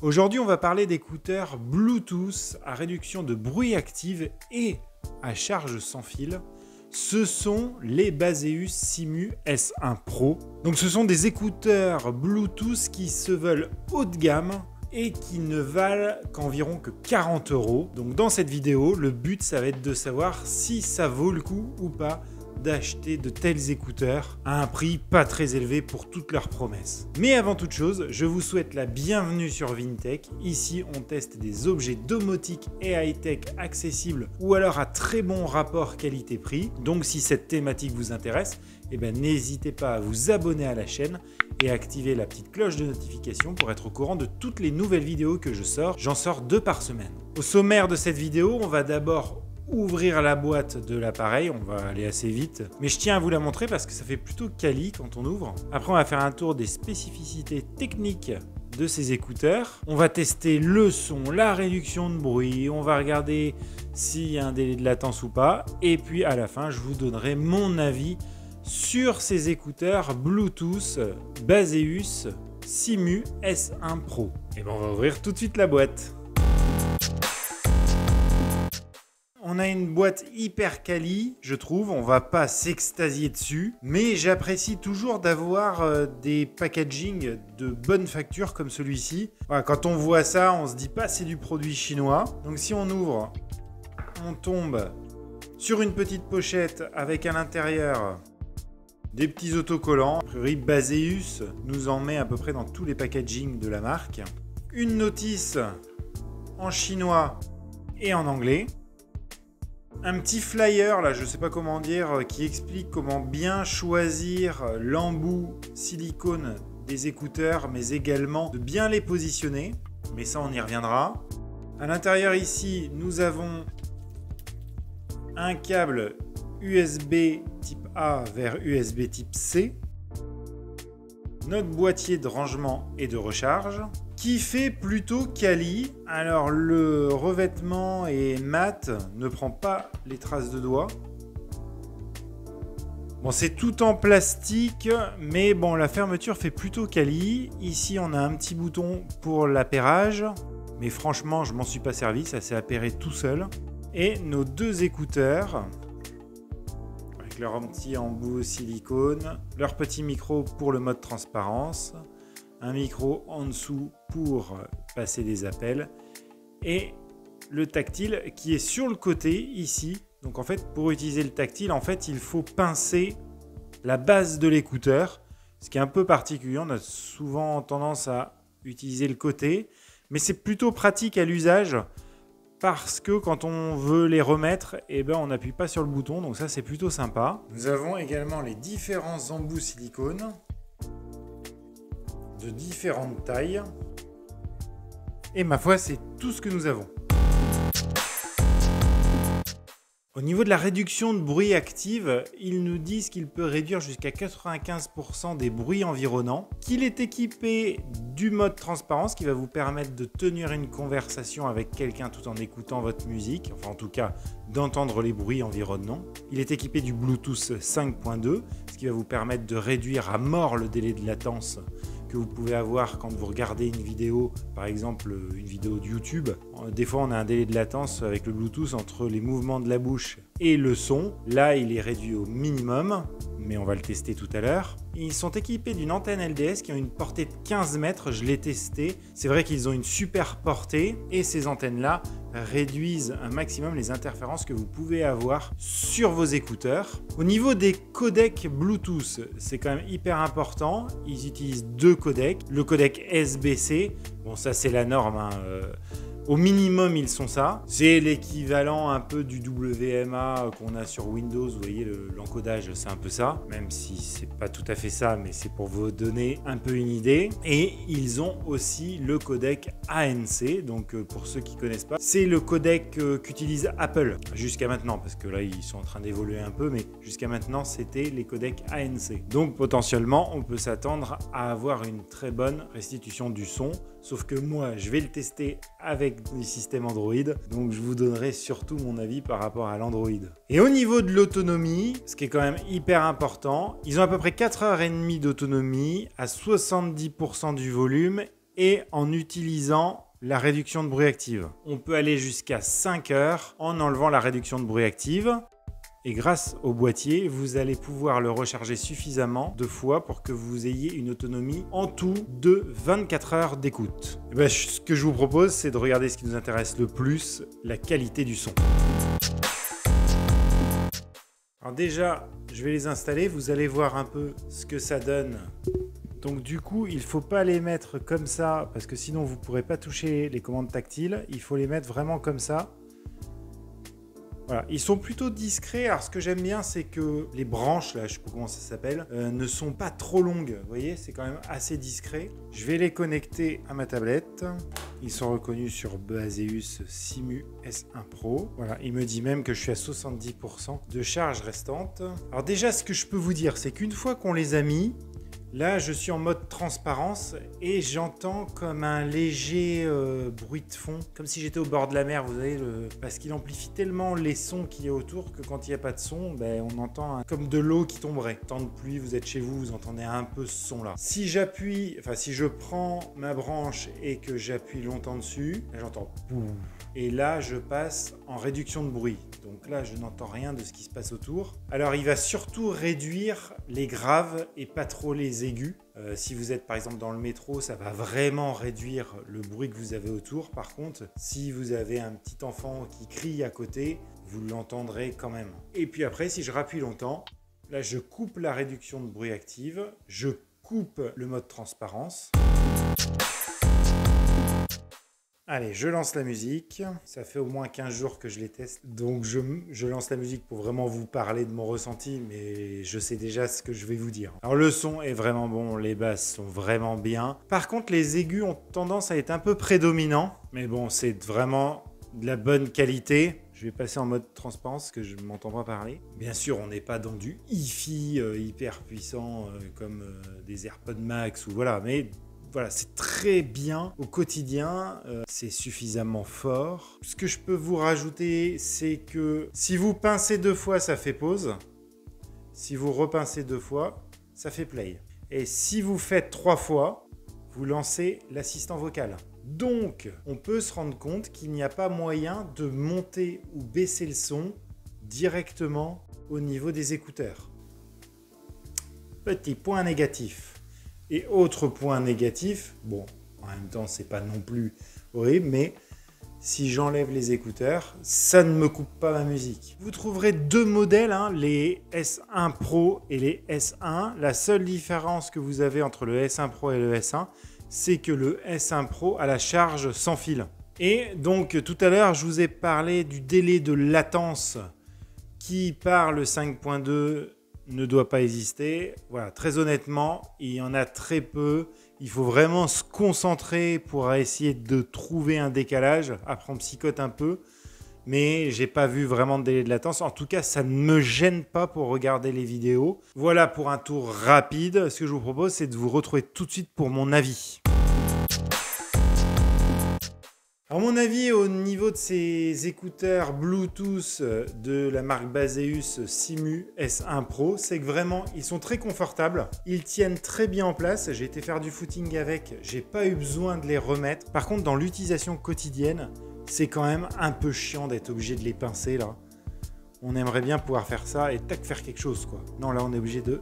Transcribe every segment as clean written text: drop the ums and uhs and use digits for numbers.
Aujourd'hui, on va parler d'écouteurs Bluetooth à réduction de bruit active et à charge sans fil. Ce sont les Baseus Simu S1 Pro. Donc ce sont des écouteurs Bluetooth qui se veulent haut de gamme et qui ne valent qu'environ 40 €. Donc dans cette vidéo, le but ça va être de savoir si ça vaut le coup ou pas d'acheter de tels écouteurs à un prix pas très élevé pour toutes leurs promesses. Mais avant toute chose, je vous souhaite la bienvenue sur Vintech. Ici, on teste des objets domotiques et high-tech accessibles ou alors à très bon rapport qualité-prix. Donc si cette thématique vous intéresse, n'hésitez pas à vous abonner à la chaîne et activer la petite cloche de notification pour être au courant de toutes les nouvelles vidéos que je sors. J'en sors 2 par semaine. Au sommaire de cette vidéo, on va d'abord ouvrir la boîte de l'appareil, on va aller assez vite, mais je tiens à vous la montrer parce que ça fait plutôt quali quand on ouvre. Après, on va faire un tour des spécificités techniques de ces écouteurs. On va tester le son, la réduction de bruit, on va regarder s'il y a un délai de latence ou pas, et puis à la fin, je vous donnerai mon avis sur ces écouteurs Bluetooth Baseus Simu S1 Pro. Et on va ouvrir tout de suite la boîte. On a une boîte hyper quali, je trouve, on va pas s'extasier dessus, mais j'apprécie toujours d'avoir des packaging de bonne facture comme celui-ci. Voilà, quand on voit ça, on se dit pas c'est du produit chinois. Donc si on ouvre, on tombe sur une petite pochette avec à l'intérieur des petits autocollants. A priori, Baseus nous en met à peu près dans tous les packaging de la marque. Une notice en chinois et en anglais. Un petit flyer, là, je ne sais pas comment dire, qui explique comment bien choisir l'embout silicone des écouteurs, mais également de bien les positionner. Mais ça, on y reviendra. À l'intérieur ici, nous avons un câble USB type A vers USB type C. Notre boîtier de rangement et de recharge, qui fait plutôt quali. Alors le revêtement est mat, ne prend pas les traces de doigts. Bon, c'est tout en plastique, mais bon, la fermeture fait plutôt quali. Ici, on a un petit bouton pour l'appairage, mais franchement, je m'en suis pas servi, ça s'est appairé tout seul. Et nos 2 écouteurs, avec leur petit embout silicone, leur petit micro pour le mode transparence, un micro en dessous pour passer des appels et le tactile qui est sur le côté ici. Donc en fait, pour utiliser le tactile, en fait, il faut pincer la base de l'écouteur, ce qui est un peu particulier. On a souvent tendance à utiliser le côté, mais c'est plutôt pratique à l'usage parce que quand on veut les remettre, on n'appuie pas sur le bouton, donc ça c'est plutôt sympa. Nous avons également les différents embouts silicone de différentes tailles. Et ma foi, c'est tout ce que nous avons. Au niveau de la réduction de bruit active, ils nous disent qu'il peut réduire jusqu'à 95% des bruits environnants, qu'il est équipé du mode transparence qui va vous permettre de tenir une conversation avec quelqu'un tout en écoutant votre musique, enfin en tout cas d'entendre les bruits environnants. Il est équipé du Bluetooth 5.2, ce qui va vous permettre de réduire à mort le délai de latence que vous pouvez avoir quand vous regardez une vidéo, par exemple une vidéo de YouTube. Des fois, on a un délai de latence avec le Bluetooth entre les mouvements de la bouche et le son. Là, il est réduit au minimum, mais on va le tester tout à l'heure. Ils sont équipés d'une antenne LDS qui a une portée de 15 mètres, je l'ai testé. C'est vrai qu'ils ont une super portée et ces antennes-là réduisent un maximum les interférences que vous pouvez avoir sur vos écouteurs. Au niveau des codecs Bluetooth, c'est quand même hyper important. Ils utilisent 2 codecs. Le codec SBC, bon ça c'est la norme, hein. Au minimum, ils sont ça. C'est l'équivalent un peu du WMA qu'on a sur Windows. Vous voyez, l'encodage, c'est un peu ça. Même si c'est pas tout à fait ça, mais c'est pour vous donner un peu une idée. Et ils ont aussi le codec ANC. Donc, pour ceux qui connaissent pas, c'est le codec qu'utilise Apple jusqu'à maintenant. Parce que là, ils sont en train d'évoluer un peu. Mais jusqu'à maintenant, c'était les codecs ANC. Donc, potentiellement, on peut s'attendre à avoir une très bonne restitution du son. Sauf que moi, je vais le tester avec les systèmes Android, donc je vous donnerai surtout mon avis par rapport à l'Android. Et au niveau de l'autonomie, ce qui est quand même hyper important, ils ont à peu près 4h30 d'autonomie à 70% du volume et en utilisant la réduction de bruit active. On peut aller jusqu'à 5 heures en enlevant la réduction de bruit active. Et grâce au boîtier, vous allez pouvoir le recharger suffisamment de fois pour que vous ayez une autonomie en tout de 24 heures d'écoute. Ce que je vous propose, c'est de regarder ce qui nous intéresse le plus, la qualité du son. Alors déjà, je vais les installer, vous allez voir un peu ce que ça donne. Donc du coup, il ne faut pas les mettre comme ça, parce que sinon vous ne pourrez pas toucher les commandes tactiles. Il faut les mettre vraiment comme ça. Voilà, ils sont plutôt discrets. Alors ce que j'aime bien, c'est que les branches, là, je ne sais pas comment ça s'appelle, ne sont pas trop longues. Vous voyez, c'est quand même assez discret. Je vais les connecter à ma tablette. Ils sont reconnus sur Baseus Simu S1 Pro. Voilà, il me dit même que je suis à 70% de charge restante. Alors déjà, ce que je peux vous dire, c'est qu'une fois qu'on les a mis, là, je suis en mode transparence et j'entends comme un léger bruit de fond, comme si j'étais au bord de la mer, vous savez, parce qu'il amplifie tellement les sons qu'il y a autour que quand il n'y a pas de son, on entend comme de l'eau qui tomberait. Temps de pluie, vous êtes chez vous, vous entendez un peu ce son-là. Si si je prends ma branche et que j'appuie longtemps dessus, là, j'entends pouf. Et là, je passe en réduction de bruit. Donc là, je n'entends rien de ce qui se passe autour. Alors, il va surtout réduire les graves et pas trop les aigus. Si vous êtes par exemple dans le métro, ça va vraiment réduire le bruit que vous avez autour. Par contre, si vous avez un petit enfant qui crie à côté, vous l'entendrez quand même. Et puis après, si je rappuie longtemps, là, je coupe la réduction de bruit active. Je coupe le mode transparence. Allez, je lance la musique. Ça fait au moins 15 jours que je les teste. Donc, je lance la musique pour vraiment vous parler de mon ressenti, mais je sais déjà ce que je vais vous dire. Alors, le son est vraiment bon. Les basses sont vraiment bien. Par contre, les aigus ont tendance à être un peu prédominants. Mais bon, c'est vraiment de la bonne qualité. Je vais passer en mode transparence parce que je ne m'entends pas parler. Bien sûr, on n'est pas dans du hi-fi hyper puissant comme des AirPods Max ou voilà, mais voilà, c'est très bien au quotidien, c'est suffisamment fort. Ce que je peux vous rajouter, c'est que si vous pincez 2 fois, ça fait pause. Si vous repincez 2 fois, ça fait play. Et si vous faites 3 fois, vous lancez l'assistant vocal. Donc, on peut se rendre compte qu'il n'y a pas moyen de monter ou baisser le son directement au niveau des écouteurs. Petit point négatif. Et autre point négatif, bon, en même temps, c'est pas non plus horrible, mais si j'enlève les écouteurs, ça ne me coupe pas ma musique. Vous trouverez 2 modèles, les S1 Pro et les S1. La seule différence que vous avez entre le S1 Pro et le S1, c'est que le S1 Pro a la charge sans fil. Et donc, tout à l'heure, je vous ai parlé du délai de latence qui, par le 5.2, ne doit pas exister. Voilà, très honnêtement, il y en a très peu. Il faut vraiment se concentrer pour essayer de trouver un décalage. Après, on psychote un peu, mais j'ai pas vu vraiment de délai de latence. En tout cas, ça ne me gêne pas pour regarder les vidéos. Voilà pour un tour rapide. Ce que je vous propose, c'est de vous retrouver tout de suite pour mon avis. Alors mon avis au niveau de ces écouteurs Bluetooth de la marque Baseus Simu S1 Pro, c'est que vraiment ils sont très confortables, ils tiennent très bien en place, j'ai été faire du footing avec, j'ai pas eu besoin de les remettre. Par contre dans l'utilisation quotidienne, c'est quand même un peu chiant d'être obligé de les pincer là. On aimerait bien pouvoir faire ça et tac faire quelque chose quoi. Non là on est obligé de...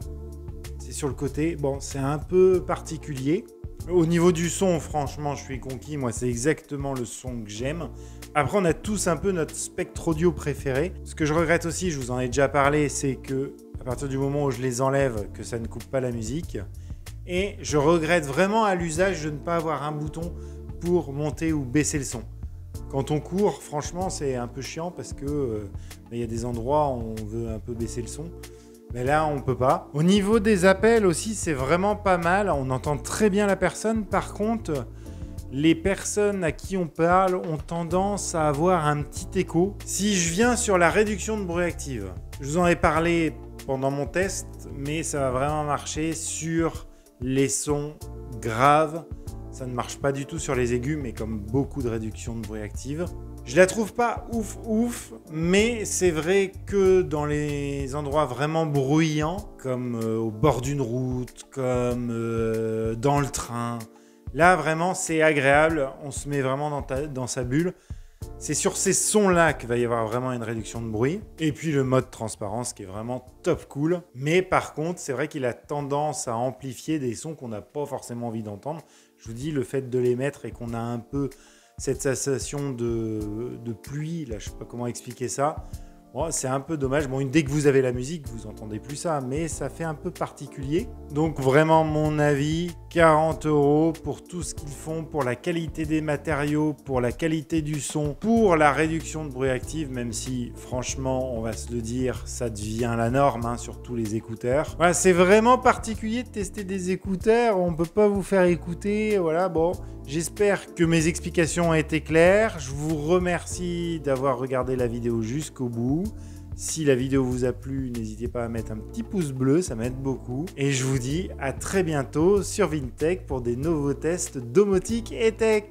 C'est sur le côté, bon c'est un peu particulier. Au niveau du son, franchement, je suis conquis. Moi, c'est exactement le son que j'aime. Après, on a tous un peu notre spectre audio préféré. Ce que je regrette aussi, je vous en ai déjà parlé, c'est que à partir du moment où je les enlève, que ça ne coupe pas la musique. Et je regrette vraiment à l'usage de ne pas avoir un bouton pour monter ou baisser le son. Quand on court, franchement, c'est un peu chiant parce que y a des endroits où on veut un peu baisser le son. Mais là, on peut pas. Au niveau des appels aussi, c'est vraiment pas mal. On entend très bien la personne. Par contre, les personnes à qui on parle ont tendance à avoir un petit écho. Si je viens sur la réduction de bruit active, je vous en ai parlé pendant mon test, mais ça va vraiment marcher sur les sons graves. Ça ne marche pas du tout sur les aigus, mais comme beaucoup de réductions de bruit active. Je la trouve pas ouf, mais c'est vrai que dans les endroits vraiment bruyants, comme au bord d'une route, comme dans le train, Là, vraiment, c'est agréable. On se met vraiment dans sa bulle. C'est sur ces sons-là qu'il va y avoir vraiment une réduction de bruit. Et puis le mode transparence qui est vraiment top cool. Mais par contre, c'est vrai qu'il a tendance à amplifier des sons qu'on n'a pas forcément envie d'entendre. Je vous dis, le fait de les mettre et qu'on a un peu cette sensation de pluie, là, je sais pas comment expliquer ça. Bon, c'est un peu dommage. Bon, dès que vous avez la musique, vous entendez plus ça, mais ça fait un peu particulier. Donc vraiment, mon avis, 40 € pour tout ce qu'ils font, pour la qualité des matériaux, pour la qualité du son, pour la réduction de bruit actif, même si, franchement, on va se le dire, ça devient la norme hein, sur tous les écouteurs. Voilà, c'est vraiment particulier de tester des écouteurs. On ne peut pas vous faire écouter. Voilà, bon. J'espère que mes explications ont été claires. Je vous remercie d'avoir regardé la vidéo jusqu'au bout. Si la vidéo vous a plu, n'hésitez pas à mettre un petit pouce bleu, ça m'aide beaucoup. Et je vous dis à très bientôt sur Vintech pour des nouveaux tests domotique et tech.